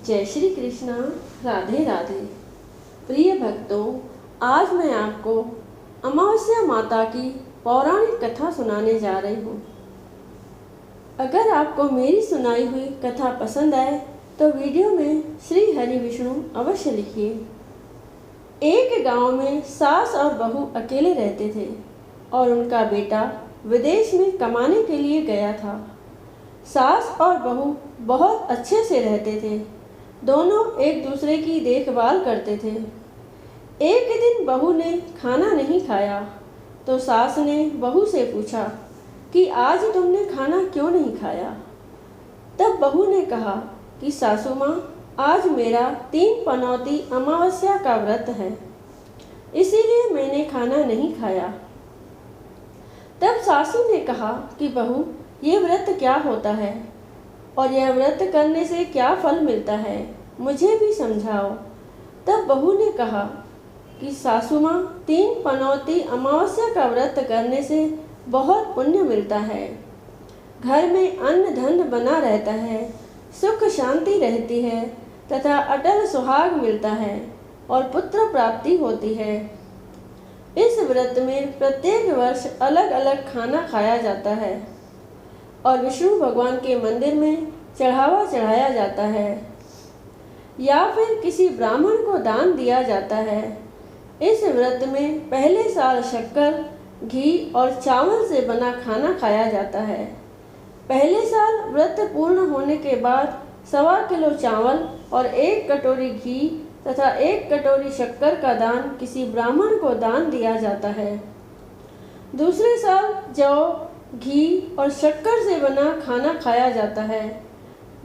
जय श्री कृष्णा। राधे राधे। प्रिय भक्तों, आज मैं आपको अमावस्या माता की पौराणिक कथा सुनाने जा रही हूँ। अगर आपको मेरी सुनाई हुई कथा पसंद आए तो वीडियो में श्री हरि विष्णु अवश्य लिखिए। एक गांव में सास और बहू अकेले रहते थे और उनका बेटा विदेश में कमाने के लिए गया था। सास और बहू बहुत अच्छे से रहते थे। दोनों एक दूसरे की देखभाल करते थे। एक दिन बहू ने खाना नहीं खाया तो सास ने बहू से पूछा कि आज तुमने खाना क्यों नहीं खाया। तब बहू ने कहा कि सासू माँ, आज मेरा 3 पनौती अमावस्या का व्रत है, इसीलिए मैंने खाना नहीं खाया। तब सासू ने कहा कि बहू, ये व्रत क्या होता है और यह व्रत करने से क्या फल मिलता है, मुझे भी समझाओ। तब बहू ने कहा कि सासू माँ, 3 पनौती अमावस्या का व्रत करने से बहुत पुण्य मिलता है। घर में अन्न धन बना रहता है, सुख शांति रहती है तथा अटल सुहाग मिलता है और पुत्र प्राप्ति होती है। इस व्रत में प्रत्येक वर्ष अलग अलग खाना खाया जाता है और विष्णु भगवान के मंदिर में चढ़ावा चढ़ाया जाता है या फिर किसी ब्राह्मण को दान दिया जाता है। इस व्रत में पहले साल शक्कर, घी और चावल से बना खाना खाया जाता है। पहले साल व्रत पूर्ण होने के बाद 1.25 किलो चावल और 1 कटोरी घी तथा 1 कटोरी शक्कर का दान किसी ब्राह्मण को दान दिया जाता है। दूसरे साल जौ, घी और शक्कर से बना खाना खाया जाता है।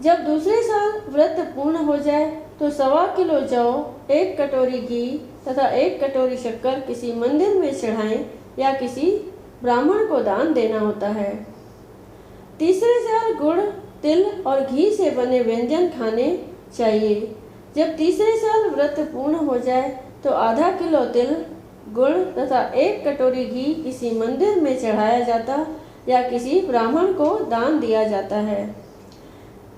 जब दूसरे साल व्रत पूर्ण हो जाए तो 1.25 किलो जौ, 1 कटोरी घी तथा 1 कटोरी शक्कर किसी मंदिर में चढ़ाएं या किसी ब्राह्मण को दान देना होता है। तीसरे साल गुड़, तिल और घी से बने व्यंजन खाने चाहिए। जब तीसरे साल व्रत पूर्ण हो जाए तो आधा किलो तिल, गुड़ तथा 1 कटोरी घी किसी मंदिर में चढ़ाया जाता या किसी ब्राह्मण को दान दिया जाता है।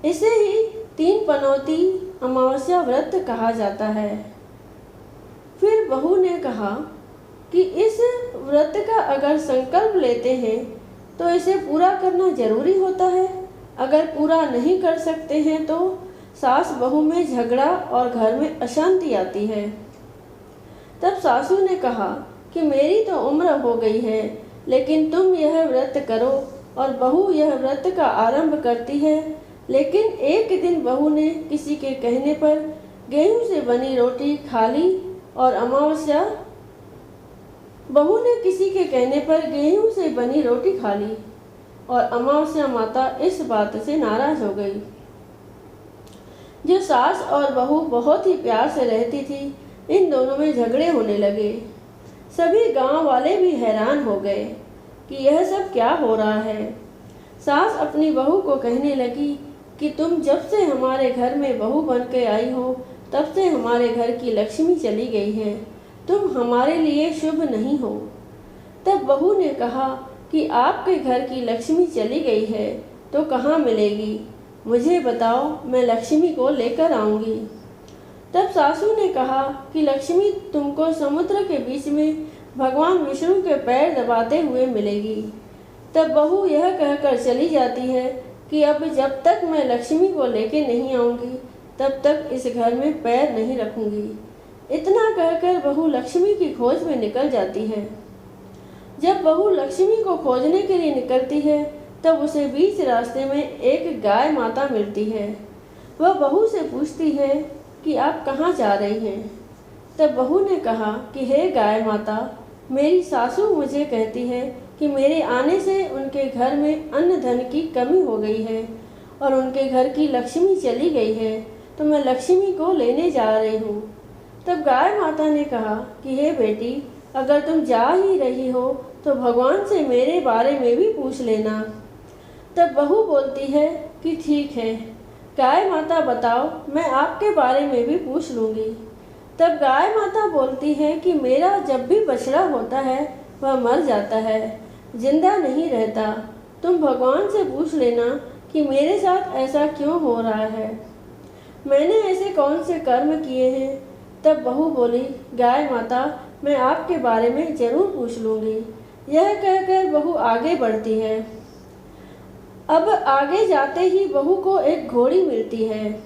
इसे ही 3 पनौती अमावस्या व्रत कहा जाता है। फिर बहू ने कहा कि इस व्रत का अगर संकल्प लेते हैं तो इसे पूरा करना जरूरी होता है। अगर पूरा नहीं कर सकते हैं तो सास बहू में झगड़ा और घर में अशांति आती है। तब सासू ने कहा कि मेरी तो उम्र हो गई है, लेकिन तुम यह व्रत करो। और बहू यह व्रत का आरंभ करती है। लेकिन एक दिन बहू ने किसी के कहने पर गेहूं से बनी रोटी खा ली और अमावस्या माता इस बात से नाराज हो गई। जो सास और बहू बहुत ही प्यार से रहती थी, इन दोनों में झगड़े होने लगे। सभी गांव वाले भी हैरान हो गए कि यह सब क्या हो रहा है। सास अपनी बहू को कहने लगी कि तुम जब से हमारे घर में बहू बन के आई हो, तब से हमारे घर की लक्ष्मी चली गई है। तुम हमारे लिए शुभ नहीं हो। तब बहू ने कहा कि आपके घर की लक्ष्मी चली गई है तो कहाँ मिलेगी, मुझे बताओ, मैं लक्ष्मी को लेकर आऊँगी। तब सासू ने कहा कि लक्ष्मी तुमको समुद्र के बीच में भगवान विष्णु के पैर दबाते हुए मिलेगी। तब बहू यह कहकर चली जाती है कि अब जब तक मैं लक्ष्मी को लेके नहीं आऊँगी तब तक इस घर में पैर नहीं रखूँगी। इतना कहकर बहू लक्ष्मी की खोज में निकल जाती है। जब बहू लक्ष्मी को खोजने के लिए निकलती है तब उसे बीच रास्ते में एक गाय माता मिलती है। वह बहू से पूछती है कि आप कहाँ जा रही हैं। तब बहू ने कहा कि हे गाय माता, मेरी सासू मुझे कहती है कि मेरे आने से उनके घर में अन्न धन की कमी हो गई है और उनके घर की लक्ष्मी चली गई है, तो मैं लक्ष्मी को लेने जा रही हूँ। तब गाय माता ने कहा कि हे बेटी, अगर तुम जा ही रही हो तो भगवान से मेरे बारे में भी पूछ लेना। तब बहू बोलती है कि ठीक है गाय माता, बताओ, मैं आपके बारे में भी पूछ लूँगी। तब गाय माता बोलती है कि मेरा जब भी बछड़ा होता है वह मर जाता है, जिंदा नहीं रहता। तुम भगवान से पूछ लेना कि मेरे साथ ऐसा क्यों हो रहा है। मैंने ऐसे कौन से कर्म किए हैं? तब बहू बोली, गाय माता, मैं आपके बारे में जरूर पूछ लूँगी। यह कहकर बहू आगे बढ़ती है। अब आगे जाते ही बहू को एक घोड़ी मिलती है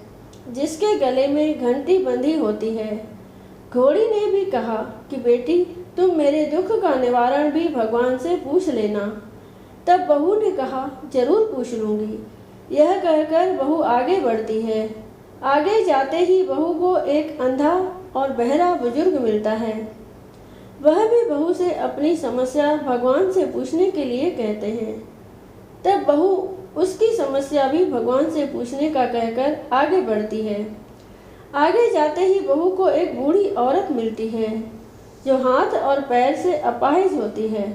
जिसके गले में घंटी बंधी होती है। घोड़ी ने भी कहा कि बेटी, तुम मेरे दुख का निवारण भी भगवान से पूछ लेना। तब बहू ने कहा, जरूर पूछ लूँगी। यह कहकर बहू आगे बढ़ती है। आगे जाते ही बहू को एक अंधा और बहरा बुजुर्ग मिलता है। वह भी बहू से अपनी समस्या भगवान से पूछने के लिए कहते हैं। तब बहू उसकी समस्या भी भगवान से पूछने का कहकर आगे बढ़ती है। आगे जाते ही बहू को एक बूढ़ी औरत मिलती है जो हाथ और पैर से अपाहिज होती है।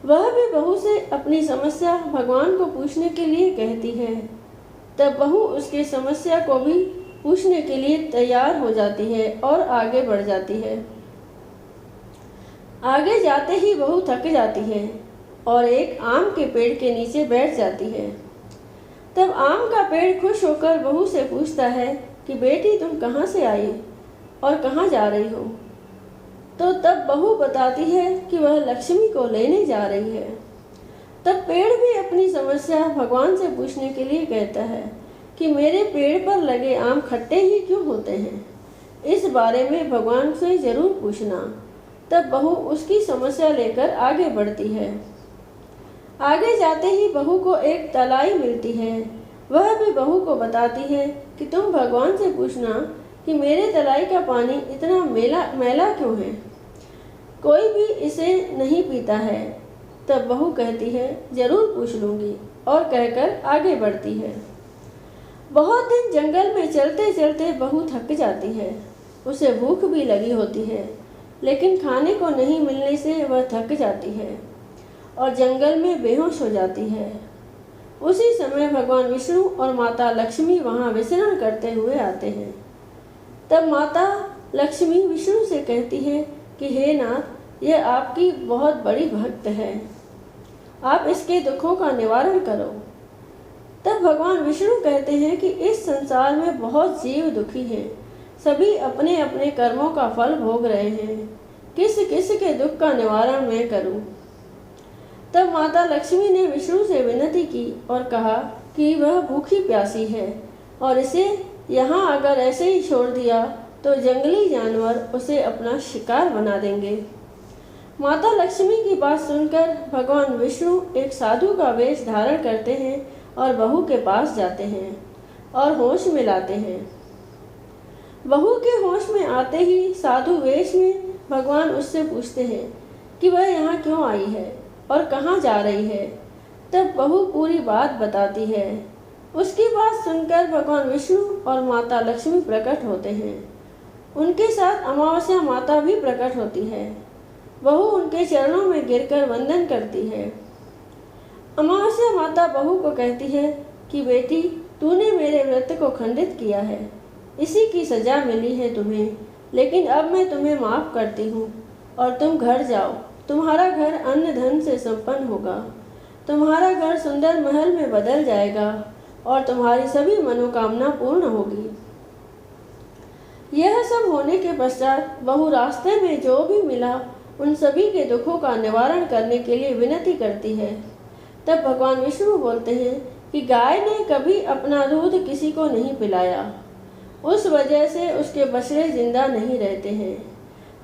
वह भी बहू से अपनी समस्या भगवान को पूछने के लिए कहती है। तब बहू उसकी समस्या को भी पूछने के लिए तैयार हो जाती है और आगे बढ़ जाती है। आगे जाते ही बहू थक जाती है और एक आम के पेड़ के नीचे बैठ जाती है। तब आम का पेड़ खुश होकर बहू से पूछता है कि बेटी, तुम कहाँ से आई और कहाँ जा रही हो? तो तब बहू बताती है कि वह लक्ष्मी को लेने जा रही है। तब पेड़ भी अपनी समस्या भगवान से पूछने के लिए कहता है कि मेरे पेड़ पर लगे आम खट्टे ही क्यों होते हैं? इस बारे में भगवान से जरूर पूछना। तब बहू उसकी समस्या लेकर आगे बढ़ती है। आगे जाते ही बहू को एक तलाई मिलती है। वह भी बहू को बताती है कि तुम भगवान से पूछना कि मेरे तलाई का पानी इतना मैला क्यों है? कोई भी इसे नहीं पीता है। तब बहू कहती है, जरूर पूछ लूँगी, और कहकर आगे बढ़ती है। बहुत दिन जंगल में चलते चलते बहू थक जाती है। उसे भूख भी लगी होती है, लेकिन खाने को नहीं मिलने से वह थक जाती है और जंगल में बेहोश हो जाती है। उसी समय भगवान विष्णु और माता लक्ष्मी वहाँ विचरण करते हुए आते हैं। तब माता लक्ष्मी विष्णु से कहती है कि हे नाथ, यह आपकी बहुत बड़ी भक्त है, आप इसके दुखों का निवारण करो। तब भगवान विष्णु कहते हैं कि इस संसार में बहुत जीव दुखी हैं, सभी अपने अपने कर्मों का फल भोग रहे हैं, किस किस के दुख का निवारण मैं करूं? तब माता लक्ष्मी ने विष्णु से विनती की और कहा कि वह भूखी प्यासी है और इसे यहाँ अगर ऐसे ही छोड़ दिया तो जंगली जानवर उसे अपना शिकार बना देंगे। माता लक्ष्मी की बात सुनकर भगवान विष्णु एक साधु का वेश धारण करते हैं और बहू के पास जाते हैं और होश में लाते हैं। बहू के होश में आते ही साधु वेश में भगवान उससे पूछते हैं कि वह यहाँ क्यों आई है और कहाँ जा रही है। तब बहू पूरी बात बताती है। उसकी बात सुनकर भगवान विष्णु और माता लक्ष्मी प्रकट होते हैं। उनके साथ अमावस्या माता भी प्रकट होती है। बहू उनके चरणों में गिरकर वंदन करती है। अमावस्या माता बहू को कहती है कि बेटी, तूने मेरे व्रत को खंडित किया है, इसी की सजा मिली है तुम्हें, लेकिन अब मैं तुम्हें माफ़ करती हूँ और तुम घर जाओ। तुम्हारा घर अन्न धन से संपन्न होगा, तुम्हारा घर सुंदर महल में बदल जाएगा और तुम्हारी सभी मनोकामना पूर्ण होगी। यह सब होने के पश्चात बहू रास्ते में जो भी मिला उन सभी के दुखों का निवारण करने के लिए विनती करती है। तब भगवान विष्णु बोलते हैं कि गाय ने कभी अपना दूध किसी को नहीं पिलाया, उस वजह से उसके बछड़े जिंदा नहीं रहते हैं।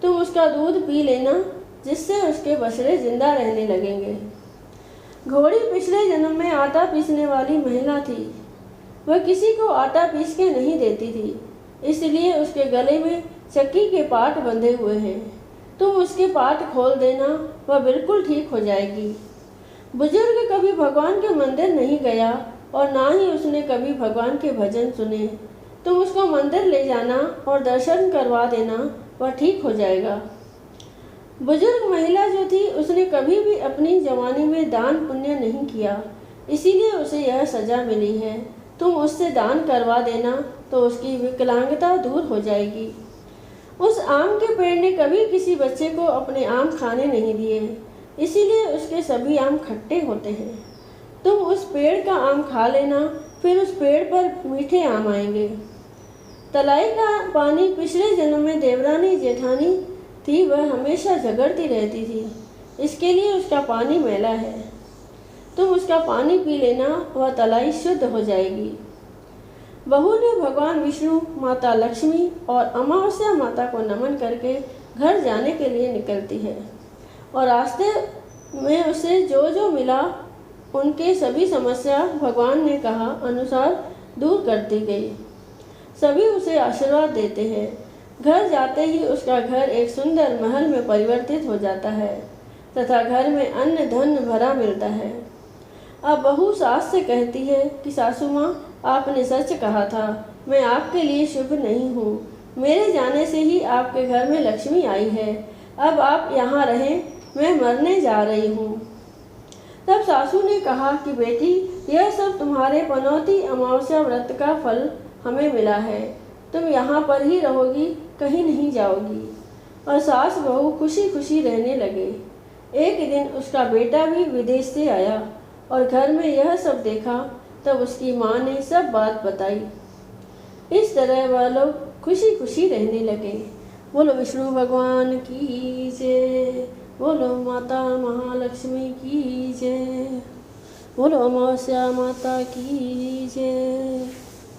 तुम उसका दूध पी लेना, जिससे उसके बछड़े जिंदा रहने लगेंगे। घोड़ी पिछले जन्म में आटा पीसने वाली महिला थी। वह किसी को आटा पीस के नहीं देती थी, इसलिए उसके गले में चक्की के पाट बंधे हुए हैं। तुम उसके पाट खोल देना, वह बिल्कुल ठीक हो जाएगी। बुजुर्ग कभी भगवान के मंदिर नहीं गया और ना ही उसने कभी भगवान के भजन सुने। तुम उसको मंदिर ले जाना और दर्शन करवा देना, वह ठीक हो जाएगा। बुजुर्ग महिला जो थी, उसने कभी भी अपनी जवानी में दान पुण्य नहीं किया, इसीलिए उसे यह सजा मिली है। तुम उससे दान करवा देना तो उसकी विकलांगता दूर हो जाएगी। उस आम के पेड़ ने कभी किसी बच्चे को अपने आम खाने नहीं दिए, इसीलिए उसके सभी आम खट्टे होते हैं। तुम उस पेड़ का आम खा लेना, फिर उस पेड़ पर मीठे आम आएंगे। तलाई का पानी पिछले जन्म में देवरानी जेठानी थी, वह हमेशा झगड़ती रहती थी, इसके लिए उसका पानी मैला है। तुम उसका पानी पी लेना, वह तलाई शुद्ध हो जाएगी। बहू ने भगवान विष्णु, माता लक्ष्मी और अमावस्या माता को नमन करके घर जाने के लिए निकलती है और रास्ते में उसे जो जो मिला उनके सभी समस्या भगवान ने कहा अनुसार दूर करती गई। सभी उसे आशीर्वाद देते हैं। घर जाते ही उसका घर एक सुंदर महल में परिवर्तित हो जाता है तथा घर में अन्न धन भरा मिलता है। अब बहू सास से कहती है कि सासू माँ, आपने सच कहा था, मैं आपके लिए शुभ नहीं हूँ। मेरे जाने से ही आपके घर में लक्ष्मी आई है। अब आप यहाँ रहें, मैं मरने जा रही हूँ। तब सासू ने कहा कि बेटी, यह सब तुम्हारे पनौती अमावस्या व्रत का फल हमें मिला है। तुम यहाँ पर ही रहोगी, कहीं नहीं जाओगी। और सास बहू खुशी खुशी रहने लगे। एक दिन उसका बेटा भी विदेश से आया और घर में यह सब देखा। तब उसकी माँ ने सब बात बताई। इस तरह वह लोग खुशी खुशी रहने लगे। बोलो विष्णु भगवान की जय, बोलो माता महालक्ष्मी की जय, बोलो अमावस्या माता की जय।